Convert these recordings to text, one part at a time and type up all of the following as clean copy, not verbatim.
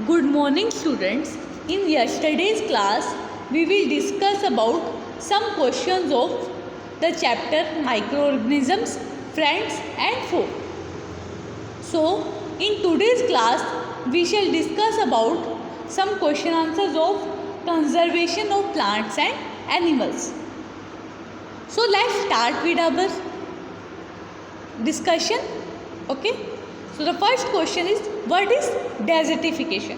Good morning students. In yesterday's class we will discuss about some questions of the chapter microorganisms, friends and foe. So in today's class we shall discuss about some question answers of conservation of plants and animals. So let's start with our discussion. Okay. So the first question is, what is desertification?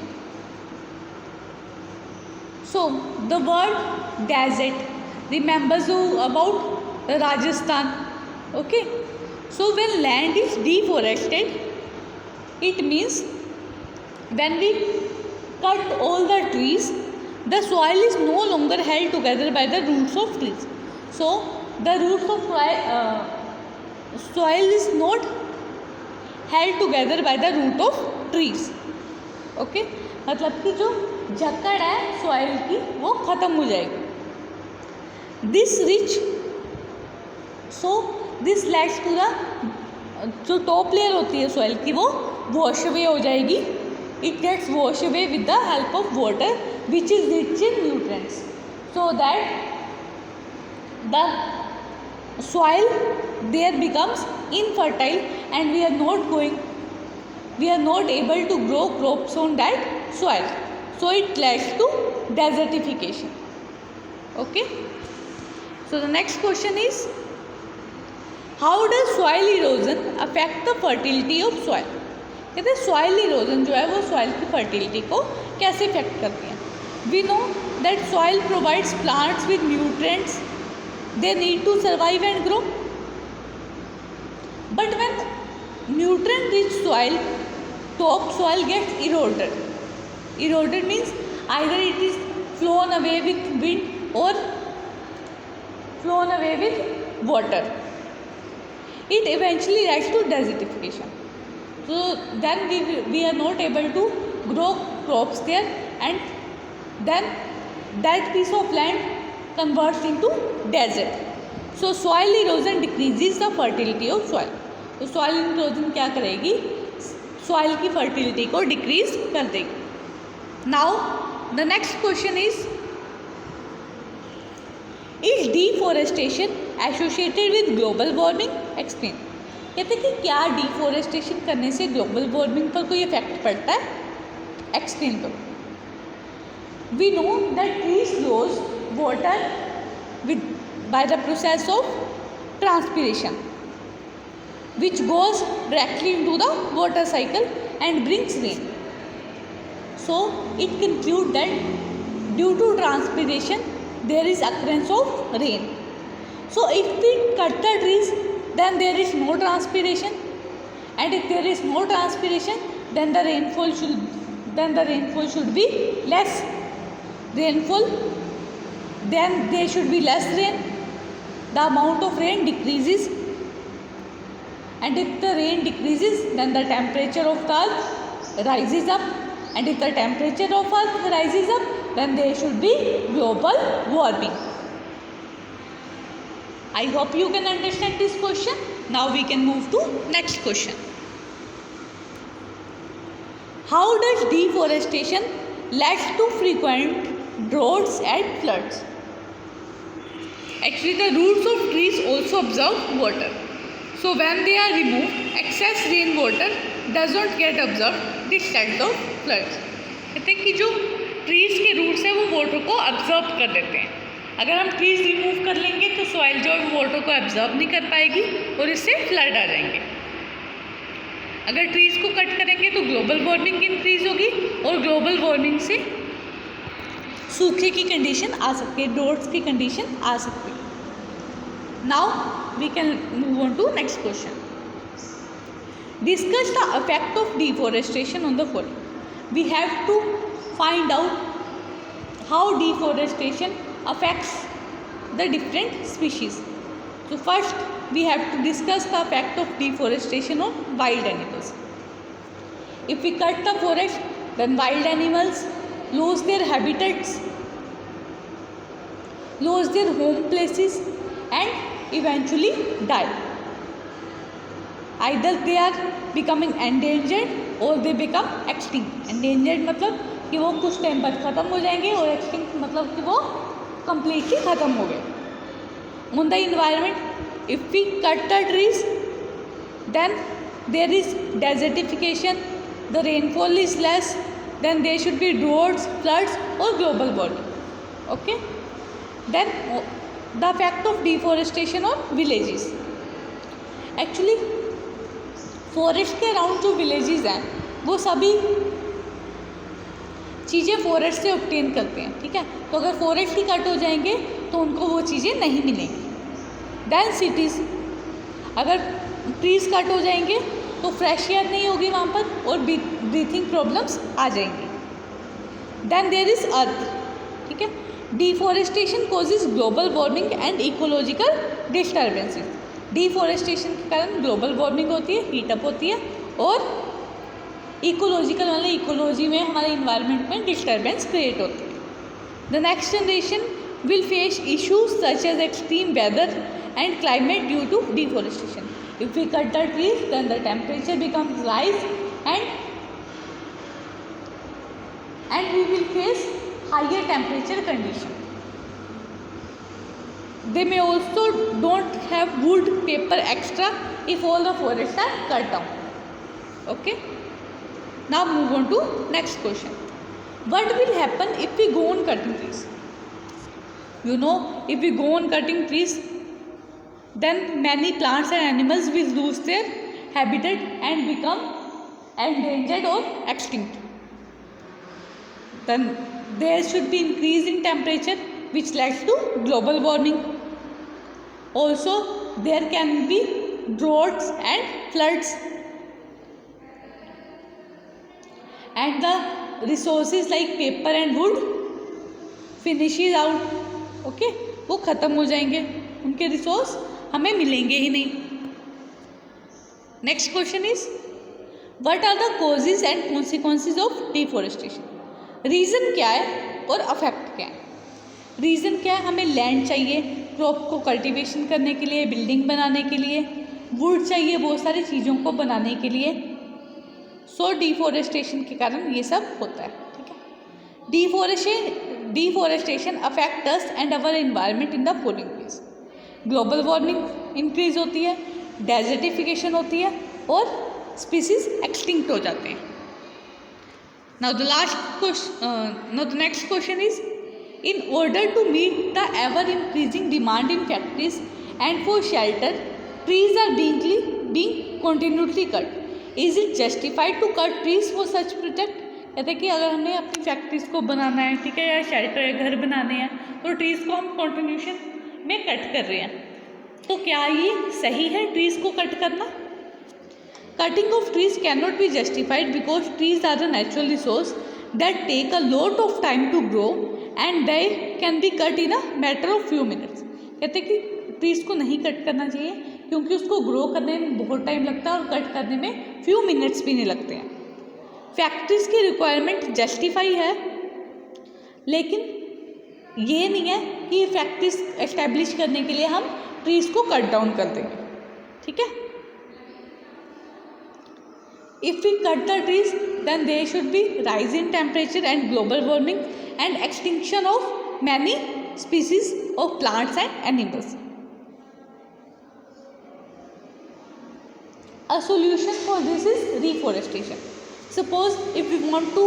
So the word desert remembers you about Rajasthan. Okay. So when land is deforested, it means when we cut all the trees, the soil is no longer held together by the roots of trees. So the roots of soil is not held together by the root of trees. Okay, मतलब कि जो जकड़ है soil की वो ख़त्म हो जाएगी. This rich so this let's to the जो टॉप लेयर होती है सॉइल की वो वॉश अवे हो जाएगी. It gets wash away with the help of water which is rich in nutrients, so that the soil there becomes infertile and we are not able to grow crops on that soil, so it leads to desertification. Okay, so the next question is, how does soil erosion affect the fertility of soil? कहते हैं soil erosion जो है वो soil की fertility को कैसे affect करती है. We know that soil provides plants with nutrients they need to survive and grow, but when nutrient rich soil, top soil gets eroded means either it is flown away with wind or flown away with water, it eventually leads to desertification. So then we are not able to grow crops there, and then that piece of land converts into desert. So soil erosion decreases the fertility of soil. तो soil erosion क्या करेगी, soil की fertility को decrease कर देगी. Now the next question is deforestation associated with global warming? Explain. कहते हैं कि क्या deforestation करने से global warming पर कोई effect पड़ता है? Explain करो. We know that trees lose water by the process of transpiration, which goes directly into the water cycle and brings rain. So it concludes that due to transpiration there is occurrence of rain. So if we cut the trees, then there is no transpiration, and if there is no transpiration, then the rainfall should be less rainfall, then there should be less rain, the amount of rain decreases, and if the rain decreases, then the temperature of the earth rises up, and if the temperature of earth rises up, then there should be global warming. I hope you can understand this question. Now we can move to next question. How does deforestation lead to frequent droughts and floods? Actually, the roots of trees also absorb water. So when they are removed, excess rainwater does not get absorbed. This leads of floods. कहते हैं कि जो trees के roots हैं वो water को absorb कर देते हैं. अगर हम ट्रीज रिमूव कर लेंगे तो सॉइल जो है वाटर को अब्जॉर्ब नहीं कर पाएगी और इससे फ्लड आ जाएंगे. अगर ट्रीज को कट करेंगे तो ग्लोबल वार्मिंग इंक्रीज होगी और ग्लोबल वार्मिंग से सूखे की कंडीशन आ सकती है, ड्रॉट्स की कंडीशन आ सकती है. Now we can move on to next question. Discuss the effect of deforestation on the following. We have to find out how deforestation affects the different species. So first we have to discuss the effect of deforestation on wild animals. If we cut the forest, then wild animals lose their habitats, lose their home places, and eventually die. Either they are becoming endangered और they become extinct. Endangered मतलब कि वो कुछ time बाद ख़त्म हो जाएंगे, और एक्सटिंक्ट मतलब कि वो कम्प्लीटली ख़त्म हो गए। On the environment, if we cut the trees then there is desertification, the rainfall is less, then there should be droughts, floods or global warming. Okay, then the effect of deforestation on villages. Actually forest के around जो villages हैं वो सभी चीज़ें forest से obtain करते हैं, ठीक है। तो अगर फॉरेस्ट ही कट हो जाएंगे तो उनको वो चीज़ें नहीं मिलेंगी। देन सिटीज़, अगर ट्रीज कट हो जाएंगे तो फ्रेश एयर नहीं होगी वहाँ पर और ब्रीथिंग प्रॉब्लम्स आ जाएंगी। देन देयर इज अर्थ, ठीक है। Deforestation causes global warming and ecological disturbances. Deforestation के कारण ग्लोबल वार्मिंग होती है, हीटअप होती है, और इकोलॉजिकल मतलब इकोलॉजी में हमारे इन्वायरमेंट में डिस्टर्बेंस क्रिएट होती है। The next generation will face issues such as extreme weather and climate due to deforestation. If we cut the trees, then the temperature becomes rise and we will face higher temperature condition. They may also don't have wood, paper extra if all the forests are cut down. Okay. Now move on to next question. What will happen if we go on cutting trees? You know, if we go on cutting trees, then many plants and animals will lose their habitat and become endangered or extinct. Then there should be increase in temperature which leads to global warming. Also there can be droughts and floods, and the resources like paper and wood finishes out. Okay, वो ख़त्म हो जाएंगे, उनके resource हमें मिलेंगे ही नहीं। Next question is what are the causes and consequences of deforestation. Reason क्या है और अफेक्ट क्या है। रीज़न क्या है, हमें लैंड चाहिए क्रॉप को कल्टीवेशन करने के लिए, बिल्डिंग बनाने के लिए, वुड चाहिए बहुत सारी चीज़ों को बनाने के लिए। सो डिफॉरेस्टेशन के कारण ये सब होता है, ठीक है। Deforestation affect us and our environment in the following veg. Global warming increase होती है, डेजर्टिफिकेशन होती है, और स्पीसीज एक्सटिंक्ट हो जाते हैं। Now the next question is in order to meet the ever increasing demand in factories and for shelter, trees are being continuously cut. Is it justified to cut trees for such project? कहते हैं कि अगर हमने अपनी factories को बनाना है, ठीक है, या शेल्टर या घर बनाने हैं, तो ट्रीज़ को हम कॉन्टिन्यूशन में कट कर रहे हैं, तो क्या ये सही है ट्रीज़ को कट करना? Cutting of trees can not be justified because trees are the natural resource that take a lot of time to grow and they can be cut in a matter of few minutes. कहते हैं कि trees को नहीं cut करना चाहिए क्योंकि उसको grow करने में बहुत टाइम लगता है और कट करने में फ्यू मिनट्स भी नहीं लगते हैं। फैक्ट्रीज़ की रिक्वायरमेंट जस्टिफाई है, लेकिन ये नहीं है कि फैक्ट्रीज एस्टेब्लिश करने के लिए हम ट्रीज़ को कट डाउन कर देंगे, ठीक है। If we cut the trees, then there should be rise in temperature and global warming and extinction of many species of plants and animals. A solution for this is reforestation. Suppose if we want to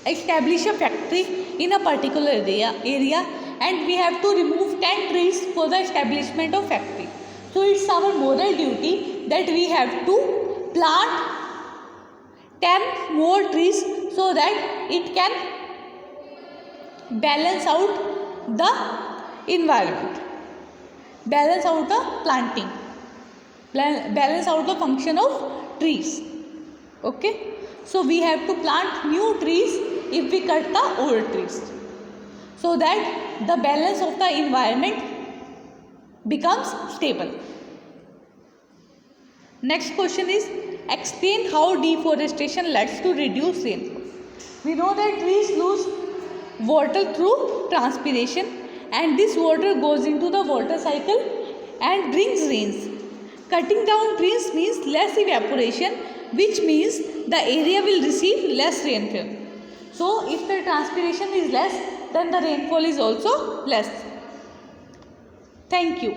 establish a factory in a particular area and we have to remove 10 trees for the establishment of factory. So it's our moral duty that we have to plant 10 more trees so that it can balance out the environment, balance out the planting, balance out the function of trees. Okay, so we have to plant new trees if we cut the old trees so that the balance of the environment becomes stable. Next question is explain how deforestation leads to reduced rainfall. We know that trees lose water through transpiration and this water goes into the water cycle and brings rains. Cutting down trees means less evaporation which means the area will receive less rainfall. So if the transpiration is less, then the rainfall is also less. Thank you.